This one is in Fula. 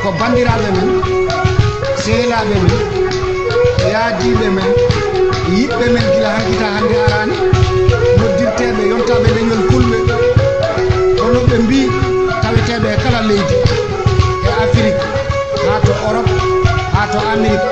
ko bandiraɓe men sehlaɓe men yaadiɓe men yiɓɓe men gila hankita hande arani noddirteɓe yontaɓe leñol fulɓe hono ɓe mbi taweteɓe kala leydi e Afrique ha to Europe ha to Amérique